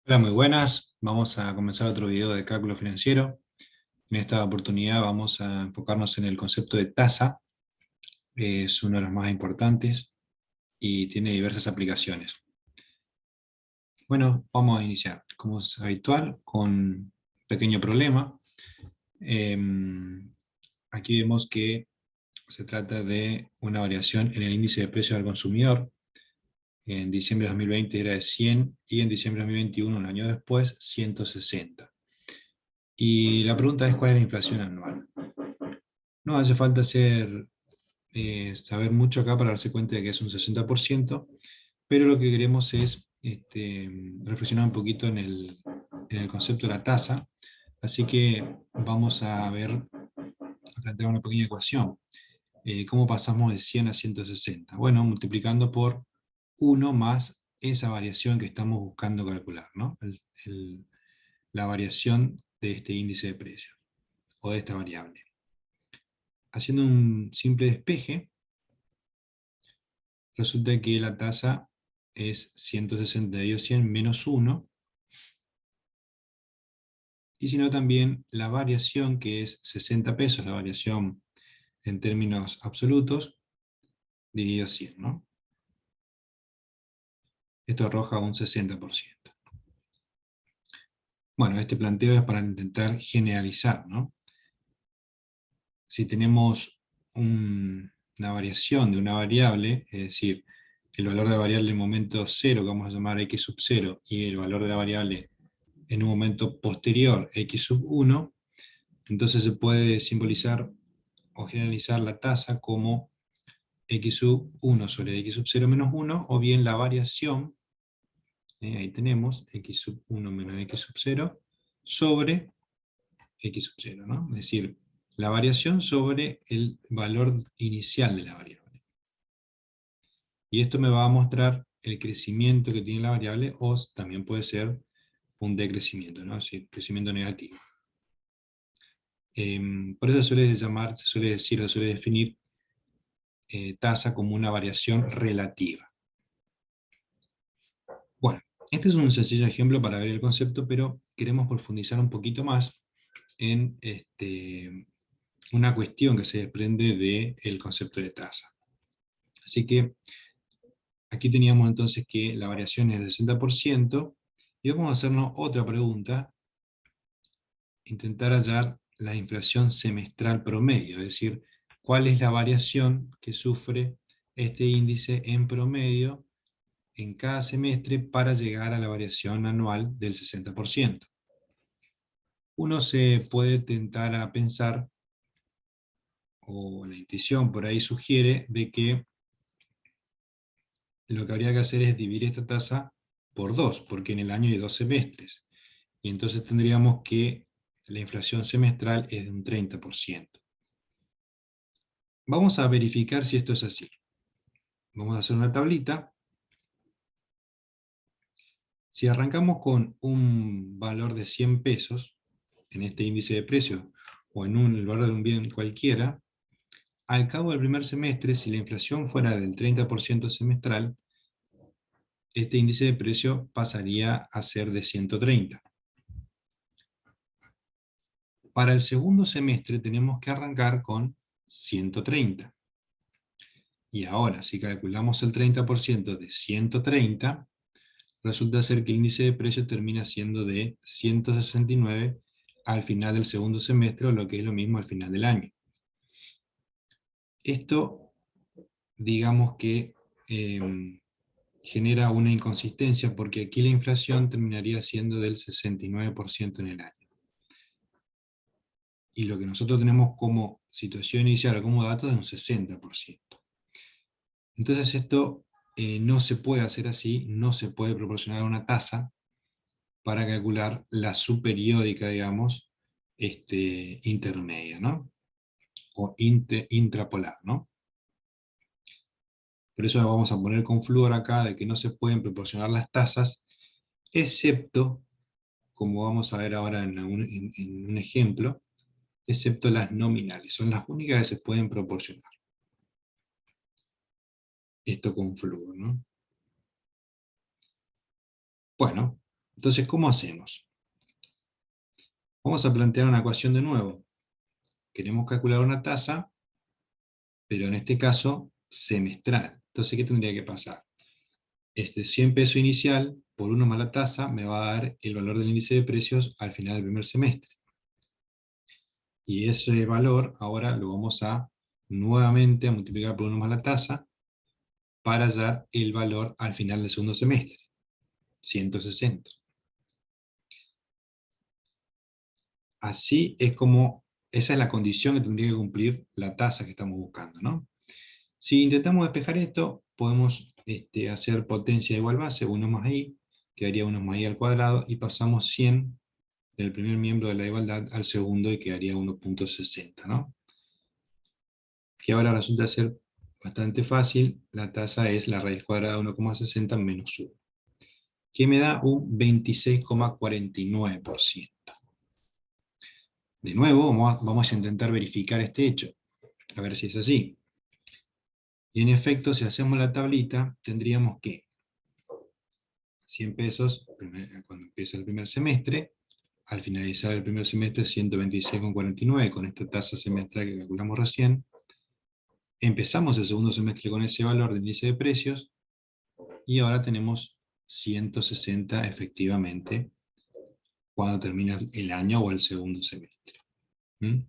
Hola, muy buenas. Vamos a comenzar otro video de cálculo financiero. En esta oportunidad vamos a enfocarnos en el concepto de tasa. Es uno de los más importantes y tiene diversas aplicaciones. Bueno, vamos a iniciar, como es habitual, con un pequeño problema. Aquí vemos que se trata de una variación en el índice de precios al consumidor. En diciembre de 2020 era de 100 y en diciembre de 2021, un año después, 160. Y la pregunta es ¿cuál es la inflación anual? No hace falta saber mucho acá para darse cuenta de que es un 60%, pero lo que queremos es reflexionar un poquito en el concepto de la tasa. Así que vamos a plantear una pequeña ecuación. ¿Cómo pasamos de 100 a 160? Bueno, multiplicando por 1 más esa variación que estamos buscando calcular, ¿no? La variación de este índice de precio, o de esta variable. Haciendo un simple despeje, resulta que la tasa es 160 dividido 100 menos 1, y si no también la variación, que es 60 pesos, la variación en términos absolutos, dividido 100, ¿no? Esto arroja un 60%. Bueno, este planteo es para intentar generalizar, ¿no? Si tenemos una variación de una variable, es decir, el valor de la variable en el momento 0, que vamos a llamar x sub 0, y el valor de la variable en un momento posterior, x sub 1, entonces se puede simbolizar o generalizar la tasa como x sub 1 sobre x sub 0 menos 1, o bien la variación, ahí tenemos x sub 1 menos x sub 0, sobre x sub 0, ¿no? Es decir, la variación sobre el valor inicial de la variable. Y esto me va a mostrar el crecimiento que tiene la variable, o también puede ser un decrecimiento, ¿no? Es decir, crecimiento negativo. Por eso se suele definir tasa como una variación relativa. Bueno, este es un sencillo ejemplo para ver el concepto, pero queremos profundizar un poquito más en una cuestión que se desprende del concepto de tasa. Así que aquí teníamos entonces que la variación es del 60%, y vamos a hacernos otra pregunta, intentar hallar la inflación semestral promedio, es decir, cuál es la variación que sufre este índice en promedio en cada semestre para llegar a la variación anual del 60%. Uno se puede tentar a pensar, o la intuición por ahí sugiere, de que lo que habría que hacer es dividir esta tasa por 2, porque en el año hay 2 semestres, y entonces tendríamos que la inflación semestral es de un 30%. Vamos a verificar si esto es así. Vamos a hacer una tablita. Si arrancamos con un valor de 100 pesos, en este índice de precios, o en el valor de un bien cualquiera, al cabo del primer semestre, si la inflación fuera del 30% semestral, este índice de precio pasaría a ser de 130. Para el segundo semestre tenemos que arrancar con 130. Y ahora, si calculamos el 30% de 130, resulta ser que el índice de precio termina siendo de 169 al final del segundo semestre, o lo que es lo mismo al final del año. Esto, digamos que genera una inconsistencia, porque aquí la inflación terminaría siendo del 69% en el año. Y lo que nosotros tenemos como situación inicial, como dato, es un 60%. Entonces esto no se puede hacer así, no se puede proporcionar una tasa para calcular la subperiódica, digamos, intermedia, ¿no? O intrapolar, ¿no? Por eso vamos a poner con flúor acá de que no se pueden proporcionar las tasas, excepto, como vamos a ver ahora en un ejemplo, excepto las nominales. Son las únicas que se pueden proporcionar. Esto con flúor, ¿no? Bueno, Entonces, ¿cómo hacemos? Vamos a plantear una ecuación de nuevo. Queremos calcular una tasa, pero en este caso, semestral. Entonces, ¿qué tendría que pasar? Este 100 pesos inicial, por 1 más la tasa, me va a dar el valor del índice de precios al final del primer semestre. Y ese valor, ahora lo vamos a nuevamente a multiplicar por 1 más la tasa, para hallar el valor al final del segundo semestre, 160. Así es como, esa es la condición que tendría que cumplir la tasa que estamos buscando, ¿no? Si intentamos despejar esto, podemos hacer potencia de igual base, 1 más i, quedaría 1 más i al cuadrado, y pasamos 100 del primer miembro de la igualdad al segundo, y quedaría 1.60, ¿no? Que ahora resulta ser bastante fácil. La tasa es la raíz cuadrada de 1,60 menos 1, que me da un 26,49%. De nuevo, vamos a intentar verificar este hecho, a ver si es así. Y en efecto, si hacemos la tablita, tendríamos que 100 pesos cuando empieza el primer semestre, al finalizar el primer semestre 126,49 con esta tasa semestral que calculamos recién. Empezamos el segundo semestre con ese valor de índice de precios, y ahora tenemos 160 efectivamente cuando termina el año o el segundo semestre. ¿Mm?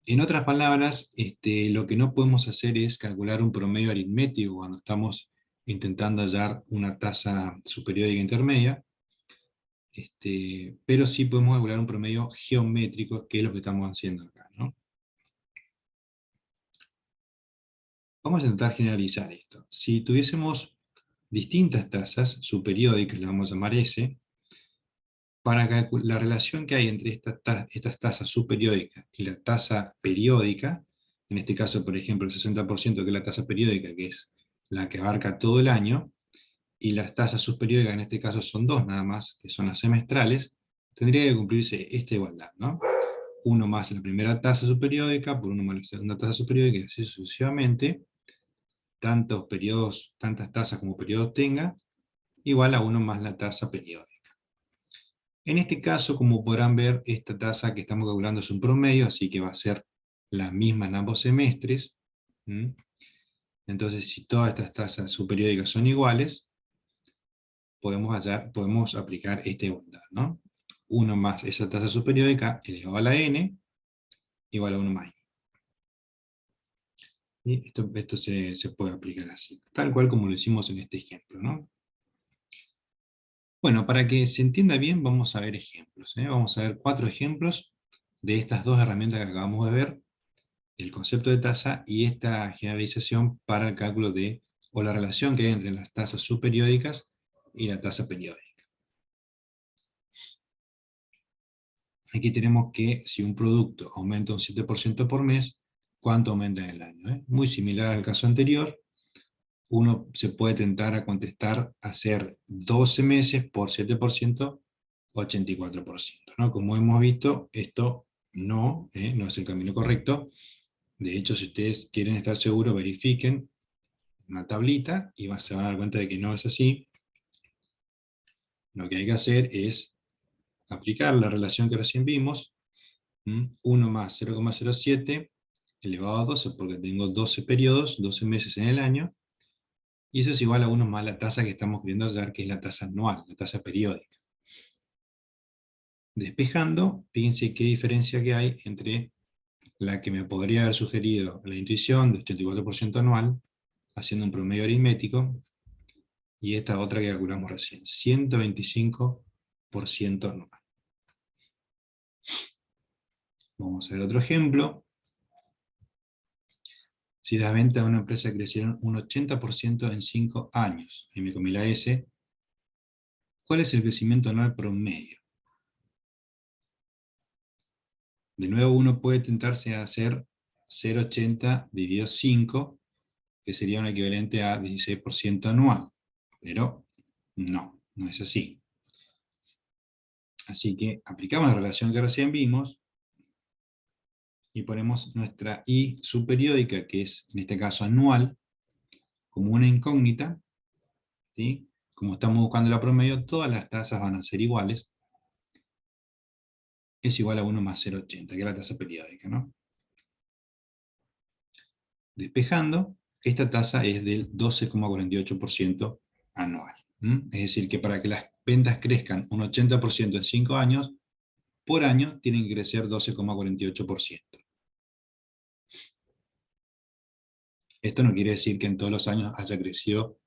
En otras palabras, lo que no podemos hacer es calcular un promedio aritmético cuando estamos intentando hallar una tasa superiórica intermedia, pero sí podemos calcular un promedio geométrico, que es lo que estamos haciendo acá, ¿no? Vamos a intentar generalizar esto. Si tuviésemos distintas tasas superiódicas, le vamos a llamar S, para calcular la relación que hay entre estas tasas superiódicas y la tasa periódica, en este caso, por ejemplo, el 60%, que es la tasa periódica, que es la que abarca todo el año, y las tasas subperiódicas, en este caso son dos nada más, que son las semestrales, tendría que cumplirse esta igualdad, ¿no? 1 más la primera tasa subperiódica por 1 más la segunda tasa subperiódica, y así sucesivamente, tantos periodos, tantas tasas como periodos tenga, igual a 1 más la tasa periódica. En este caso, como podrán ver, esta tasa que estamos calculando es un promedio, así que va a ser la misma en ambos semestres. Entonces, si todas estas tasas subperiódicas son iguales, podemos aplicar esta igualdad, ¿no? 1 más esa tasa subperiódica elevado a la n, igual a 1 más i. ¿Sí? Esto se puede aplicar así, tal cual como lo hicimos en este ejemplo, ¿no? Bueno, para que se entienda bien, vamos a ver ejemplos. Vamos a ver 4 ejemplos de estas dos herramientas que acabamos de ver, el concepto de tasa y esta generalización para el cálculo de, o la relación que hay entre las tasas subperiódicas y la tasa periódica. Aquí tenemos que si un producto aumenta un 7% por mes, ¿cuánto aumenta en el año? Muy similar al caso anterior. Uno se puede tentar a contestar hacer 12 meses por 7%, 84%, ¿no? Como hemos visto, esto no es el camino correcto. De hecho, si ustedes quieren estar seguros, verifiquen una tablita y se van a dar cuenta de que no es así. Lo que hay que hacer es aplicar la relación que recién vimos, 1 más 0,07 elevado a 12, porque tengo 12 periodos, 12 meses en el año, y eso es igual a 1 más la tasa que estamos queriendo hallar, que es la tasa anual, la tasa periódica. Despejando, fíjense qué diferencia que hay entre la que me podría haber sugerido la intuición de 84% anual, haciendo un promedio aritmético, y esta otra que calculamos recién, 125% anual. Vamos a ver otro ejemplo. Si las ventas de una empresa crecieron un 80% en 5 años, y me comí la S, ¿cuál es el crecimiento anual promedio? De nuevo uno puede tentarse a hacer 0,80 dividido 5, que sería un equivalente a 16% anual, pero no es así. Así que aplicamos la relación que recién vimos, y ponemos nuestra I subperiódica, que es en este caso anual, como una incógnita, ¿sí? como estamos buscando la promedio, todas las tasas van a ser iguales. Es igual a 1 más 0,80, que es la tasa periódica, ¿no? Despejando, esta tasa es del 12,48% anual. Es decir, que para que las ventas crezcan un 80% en 5 años, por año tienen que crecer 12,48%. Esto no quiere decir que en todos los años haya crecido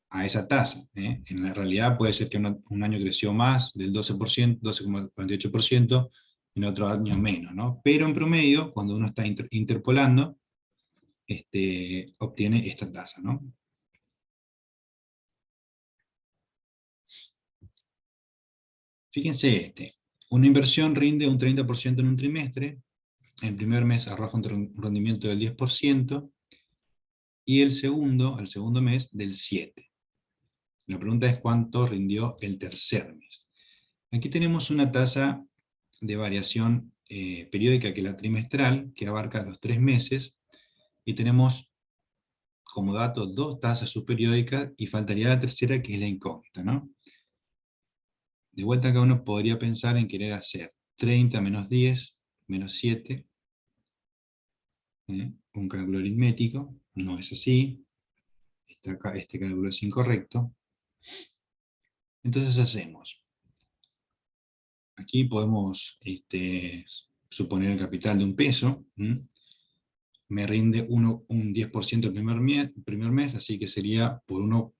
a esa tasa. En la realidad puede ser que un año creció más del 12%, 12,48%, en otro año menos, ¿no? Pero en promedio, cuando uno está interpolando, obtiene esta tasa, ¿no? Fíjense una inversión rinde un 30% en un trimestre, el primer mes arroja un rendimiento del 10%, y el segundo mes del 7%. La pregunta es cuánto rindió el tercer mes. Aquí tenemos una tasa de variación periódica, que es la trimestral, que abarca los 3 meses, y tenemos como dato 2 tasas subperiódicas, y faltaría la tercera, que es la incógnita, ¿no? De vuelta acá uno podría pensar en querer hacer 30 menos 10 menos 7, un cálculo aritmético. No es así, este cálculo es incorrecto. Entonces hacemos, aquí podemos suponer el capital de $1, me rinde un 10% el primer mes, así que sería por 1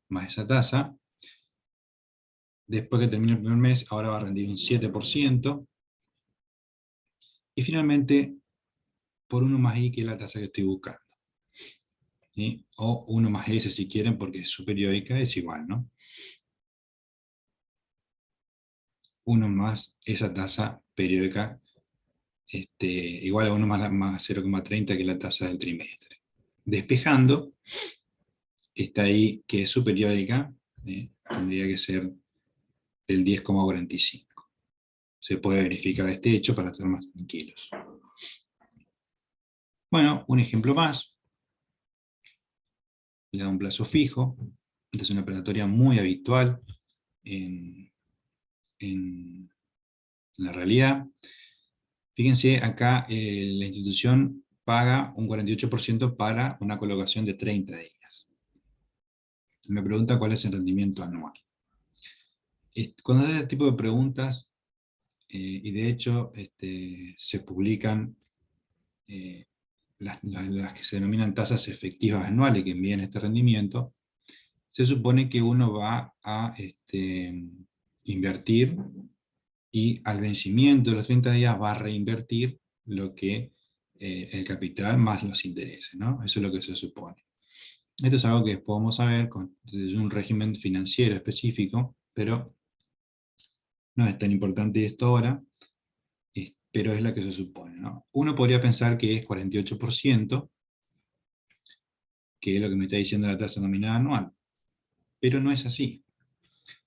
más esa tasa. Después que termine el primer mes, ahora va a rendir un 7%, y finalmente por 1 más i, que es la tasa que estoy buscando. ¿Sí? O 1 más s si quieren, porque su periódica es igual, ¿no? 1 más esa tasa periódica, igual a 1 más 0,30, que es la tasa del trimestre. Despejando, está ahí que es su periódica, tendría que ser el 10,45. Se puede verificar este hecho para estar más tranquilos. Bueno, un ejemplo más. Le da un plazo fijo. Esta es una operatoria muy habitual en la realidad. Fíjense, acá la institución paga un 48% para una colocación de 30 días. Me pregunta cuál es el rendimiento anual. Cuando hace este tipo de preguntas, y de hecho se publican las que se denominan tasas efectivas anuales que envían este rendimiento, se supone que uno va a invertir, y al vencimiento de los 30 días va a reinvertir lo que el capital más los intereses, ¿no? Eso es lo que se supone. Esto es algo que después vamos a ver desde un régimen financiero específico, pero no es tan importante esto ahora, pero es lo que se supone, ¿no? Uno podría pensar que es 48%, que es lo que me está diciendo la tasa nominal anual, pero no es así.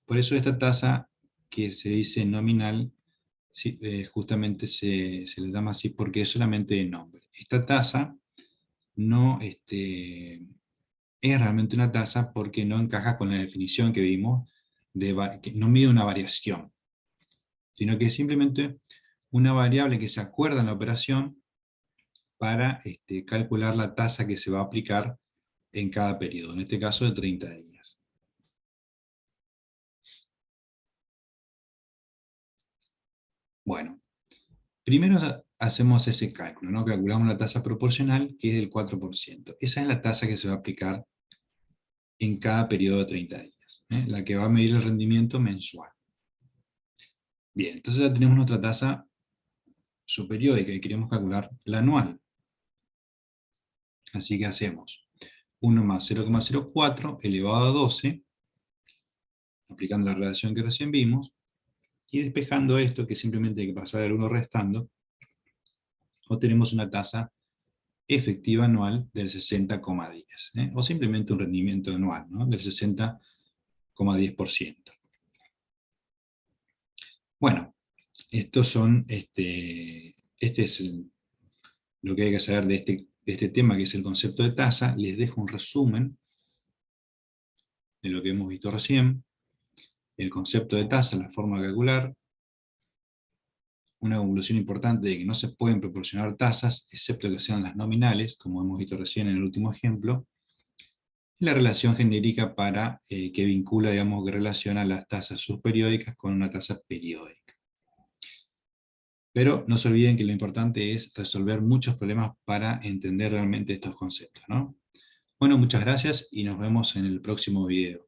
Por eso esta tasa que se dice nominal, sí, justamente se le llama así porque es solamente de nombre. Esta tasa no es realmente una tasa porque no encaja con la definición que vimos, que no mide una variación, sino que es simplemente una variable que se acuerda en la operación para calcular la tasa que se va a aplicar en cada periodo, en este caso de 30 días. Bueno, primero hacemos ese cálculo, ¿no? Calculamos la tasa proporcional, que es del 4%. Esa es la tasa que se va a aplicar en cada periodo de 30 días, la que va a medir el rendimiento mensual. Bien, entonces ya tenemos nuestra tasa superiórica y queremos calcular la anual. Así que hacemos 1 más 0,04 elevado a 12, aplicando la relación que recién vimos, y despejando esto, que simplemente hay que pasar el 1 restando, obtenemos una tasa efectiva anual del 60,10, o simplemente un rendimiento anual, ¿no? Del 60,10%. Bueno, estos son, este es lo que hay que saber de este tema, que es el concepto de tasa. Les dejo un resumen de lo que hemos visto recién, el concepto de tasa, la forma de calcular, una conclusión importante de que no se pueden proporcionar tasas, excepto que sean las nominales, como hemos visto recién en el último ejemplo, y la relación genérica que vincula, digamos, que relaciona las tasas subperiódicas con una tasa periódica. Pero no se olviden que lo importante es resolver muchos problemas para entender realmente estos conceptos, ¿no? Bueno, muchas gracias y nos vemos en el próximo video.